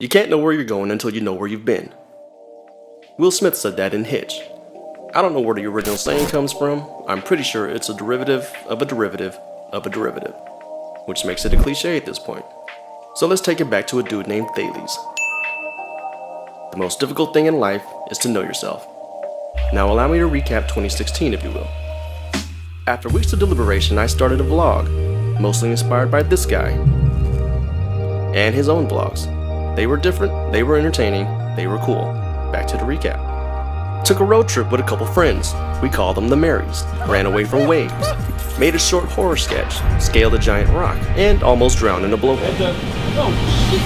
You can't know where you're going until you know where you've been. Will Smith said that in Hitch. I don't know where the original saying comes from. I'm pretty sure it's a derivative of a derivative of a derivative, which makes it a cliche at this point. So let's take it back to a dude named Thales. The most difficult thing in life is to know yourself. Now allow me to recap 2016, if you will. After weeks of deliberation, I started a vlog, mostly inspired by this guy and his own vlogs. They were different, they were entertaining, they were cool. Back to the recap. Took a road trip with a couple friends. We called them the Marys. Ran away from waves. Made a short horror sketch. Scaled a giant rock. And almost drowned in a blowhole. Oh shit!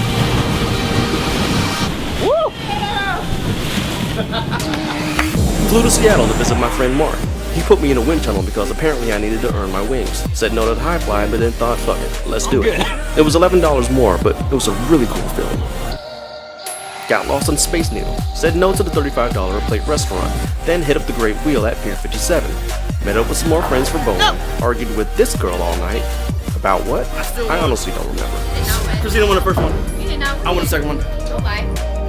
Woo! Flew to Seattle to visit my friend Mark. He put me in a wind tunnel because apparently I needed to earn my wings. Said no to the high fly, but then thought, fuck it, let's do it. It was $11 more, but it was a really cool film. Got lost on Space Needle. Said no to the $35 a plate restaurant. Then hit up the Great Wheel at Pier 57. Met up with some more friends for bowling. Argued with this girl all night. About what? I honestly don't remember. Christina won the first one. You did not. I won the second one. Go by.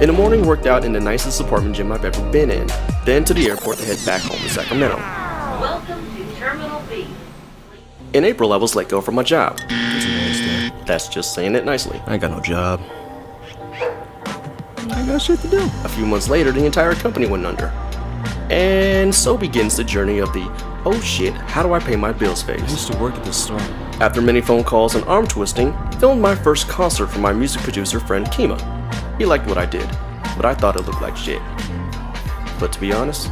In the morning, worked out in the nicest apartment gym I've ever been in. Then to the airport to head back home to Sacramento. Welcome to Terminal B. In April, I was let go from my job. It's a nice day. That's just saying it nicely. I ain't got no job. I got shit to do. A few months later, the entire company went under. And so begins the journey of the, oh shit, how do I pay my bills phase. I used to work at this store. After many phone calls and arm twisting, filmed my first concert for my music producer friend Kima. He liked what I did, but I thought it looked like shit. But to be honest,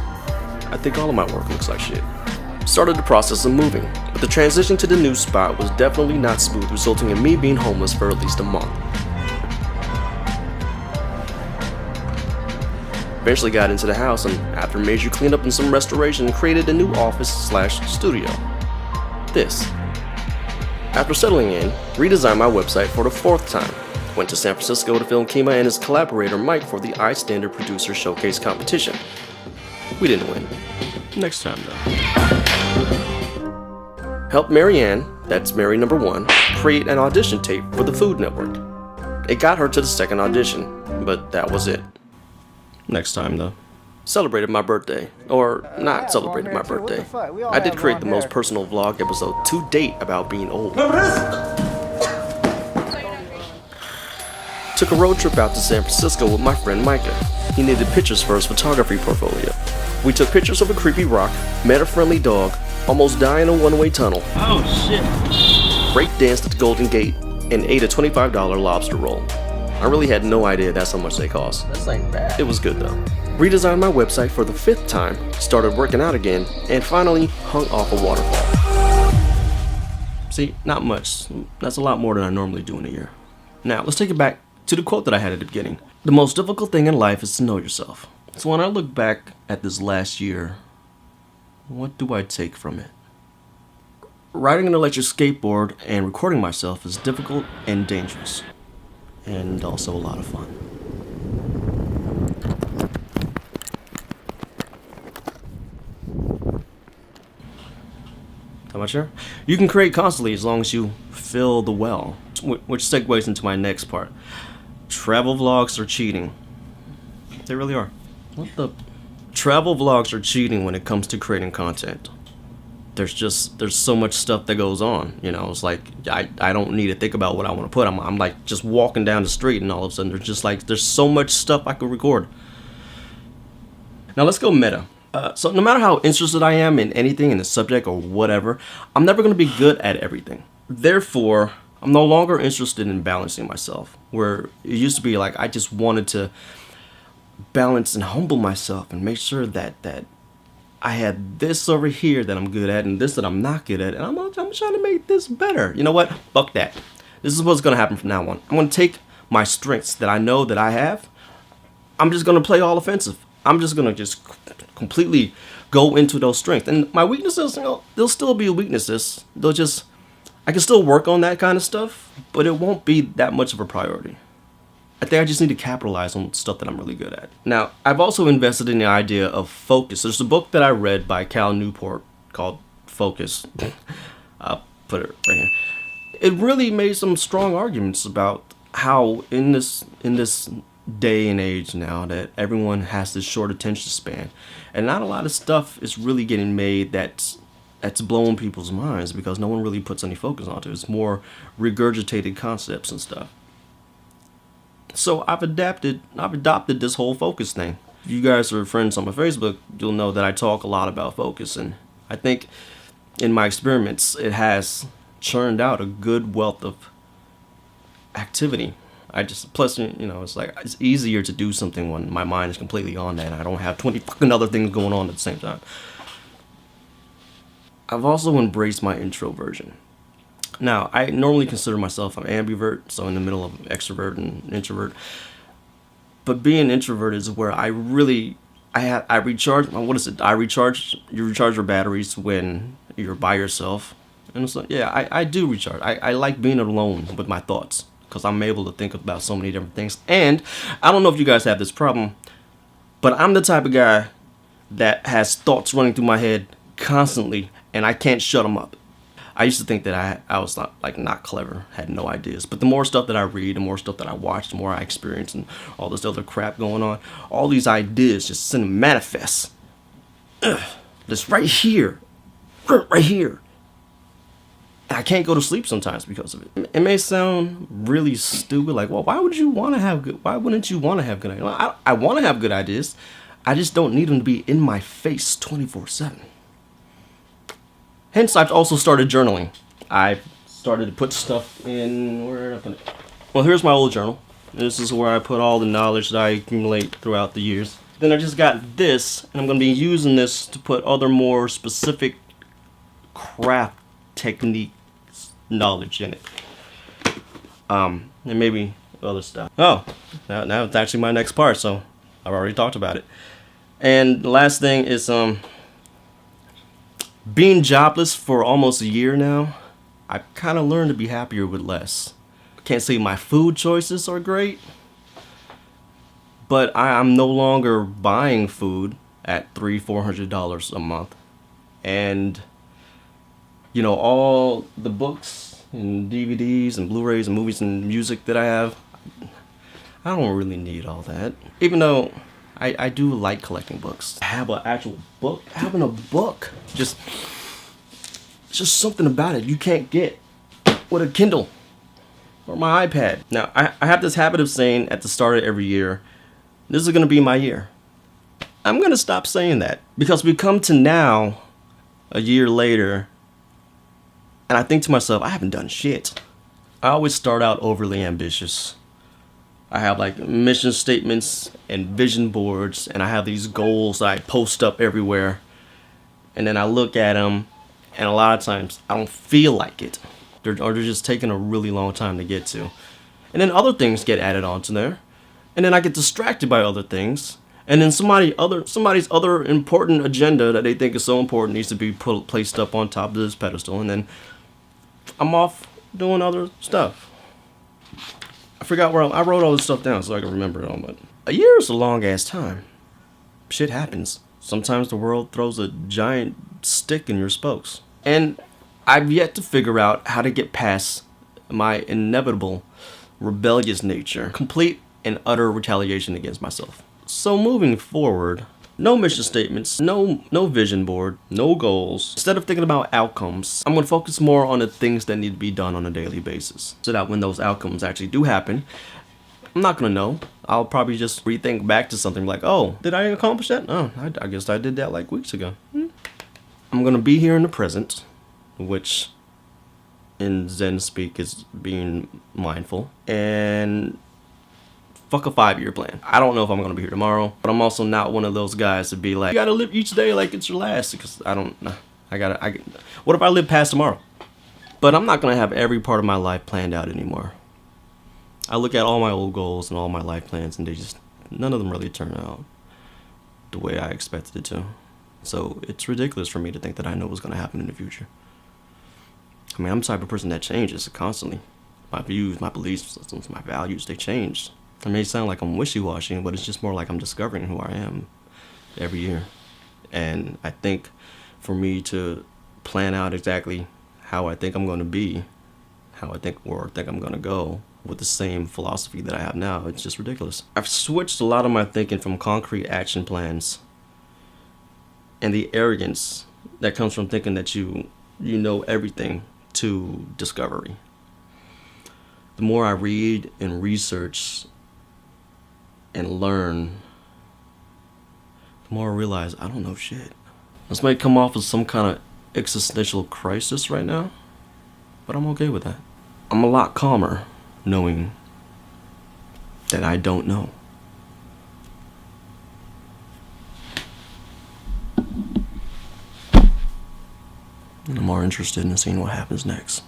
I think all of my work looks like shit. Started the process of moving, but the transition to the new spot was definitely not smooth, resulting in me being homeless for at least a month. Eventually got into the house and after major cleanup and some restoration, created a new office/studio. This. After settling in, redesigned my website for the 4th time. Went to San Francisco to film Kima and his collaborator Mike for the iStandard Producer Showcase competition. We didn't win. Next time though. Helped Marianne, that's Mary number 1, create an audition tape for the Food Network. It got her to the 2nd audition, but that was it. Next time though. Celebrated my birthday. Or not celebrated my birthday. I did create the most personal vlog episode to date about being old. Took a road trip out to San Francisco with my friend Micah. He needed pictures for his photography portfolio. We took pictures of a creepy rock, met a friendly dog, almost died in a one-way tunnel, Oh shit! break danced at the Golden Gate, and ate a $25 lobster roll. I really had no idea that's how much they cost. That's like bad. It was good though. Redesigned my website for the 5th time, started working out again, and finally hung off a waterfall. See, not much. That's a lot more than I normally do in a year. Now, let's take it back to the quote that I had at the beginning. The most difficult thing in life is to know yourself. So when I look back at this last year, what do I take from it? Riding an electric skateboard and recording myself is difficult and dangerous. And also a lot of fun. How much here? You can create constantly as long as you fill the well, which segues into my next part. Travel vlogs are cheating. They really are. What the? Travel vlogs are cheating when it comes to creating content. There's so much stuff that goes on, you know. It's like I don't need to think about what I want to put. I'm like just walking down the street and all of a sudden there's so much stuff I could record. Now let's go meta. So no matter how interested I am in anything, in the subject or whatever, I'm never going to be good at everything. Therefore, I'm no longer interested in balancing myself. Where it used to be like I just wanted to balance and humble myself and make sure that I had this over here that I'm good at and this that I'm not good at, and I'm trying to make this better. You know what? Fuck that. This is what's going to happen from now on. I'm going to take my strengths that I know that I have. I'm just going to play all offensive. I'm just going to just completely go into those strengths. And my weaknesses, you know, they'll still be weaknesses. I can still work on that kind of stuff, but it won't be that much of a priority. I think I just need to capitalize on stuff that I'm really good at. Now, I've also invested in the idea of focus. There's a book that I read by Cal Newport called Focus. I'll put it right here. It really made some strong arguments about how in this day and age now that everyone has this short attention span, and not a lot of stuff is really getting made that's blowing people's minds because no one really puts any focus onto it. It's more regurgitated concepts and stuff. So I've adopted this whole focus thing. If you guys are friends on my Facebook, you'll know that I talk a lot about focus, and I think in my experiments it has churned out a good wealth of activity. Plus, it's like it's easier to do something when my mind is completely on that and I don't have 20 fucking other things going on at the same time. I've also embraced my introversion. Now, I normally consider myself an ambivert, so in the middle of extrovert and introvert. But being introvert is where I recharge. What is it? You recharge your batteries when you're by yourself. And it's like, yeah, I do recharge. I like being alone with my thoughts because I'm able to think about so many different things. And I don't know if you guys have this problem, but I'm the type of guy that has thoughts running through my head constantly, and I can't shut them up. I used to think that I was not clever, had no ideas. But the more stuff that I read, the more stuff that I watch, the more I experience, and all this other crap going on, all these ideas just send them manifest. Just right here. Right here. And I can't go to sleep sometimes because of it. It may sound really stupid, like, well, why wouldn't you want to have good ideas? I want to have good ideas. I just don't need them to be in my face 24/7. Hence, I've also started journaling. I started to put stuff in, where did I put it? Well, here's my old journal. This is where I put all the knowledge that I accumulate throughout the years. Then I just got this, and I'm going to be using this to put other more specific craft techniques knowledge in it. And maybe other stuff. Oh, now it's actually my next part, so I've already talked about it. And the last thing is, being jobless for almost a year now, I've kind of learned to be happier with less. I can't say my food choices are great, but I'm no longer buying food at $300-400 a month. And, all the books and DVDs and Blu-rays and movies and music that I have, I don't really need all that. Even though I do like collecting books. Have an actual book. Having a book. It's just something about it you can't get with a Kindle or my iPad. Now, I have this habit of saying at the start of every year, this is going to be my year. I'm going to stop saying that because we come to now, a year later, and I think to myself, I haven't done shit. I always start out overly ambitious. I have mission statements and vision boards, and I have these goals that I post up everywhere. And then I look at them, and a lot of times I don't feel like it. They're just taking a really long time to get to. And then other things get added onto there. And then I get distracted by other things. And then somebody's other important agenda that they think is so important needs to be placed up on top of this pedestal. And then I'm off doing other stuff. I forgot where I wrote all this stuff down so I can remember it all, but a year is a long ass time. Shit happens. Sometimes the world throws a giant stick in your spokes. And I've yet to figure out how to get past my inevitable rebellious nature. Complete and utter retaliation against myself. So moving forward, no mission statements, no vision board, no goals. Instead of thinking about outcomes, I'm going to focus more on the things that need to be done on a daily basis. So that when those outcomes actually do happen, I'm not going to know. I'll probably just rethink back to something like, oh, did I accomplish that? Oh, I guess I did that weeks ago. I'm going to be here in the present, which in Zen speak is being mindful. And fuck a 5-year plan. I don't know if I'm going to be here tomorrow, but I'm also not one of those guys to be like, you got to live each day like it's your last, because I don't know. What if I live past tomorrow? But I'm not going to have every part of my life planned out anymore. I look at all my old goals and all my life plans, and none of them really turn out the way I expected it to. So it's ridiculous for me to think that I know what's going to happen in the future. I mean, I'm the type of person that changes constantly. My views, my belief systems, my values, they change. It may sound like I'm wishy-washy, but it's just more like I'm discovering who I am every year. And I think for me to plan out exactly how I think I'm going to be, how I think I'm going to go, with the same philosophy that I have now. It's just ridiculous. I've switched a lot of my thinking from concrete action plans and the arrogance that comes from thinking that you know everything to discovery. The more I read and research and learn, the more I realize I don't know shit. This might come off as some kind of existential crisis right now, but I'm okay with that. I'm a lot calmer knowing that I don't know. I'm more interested in seeing what happens next.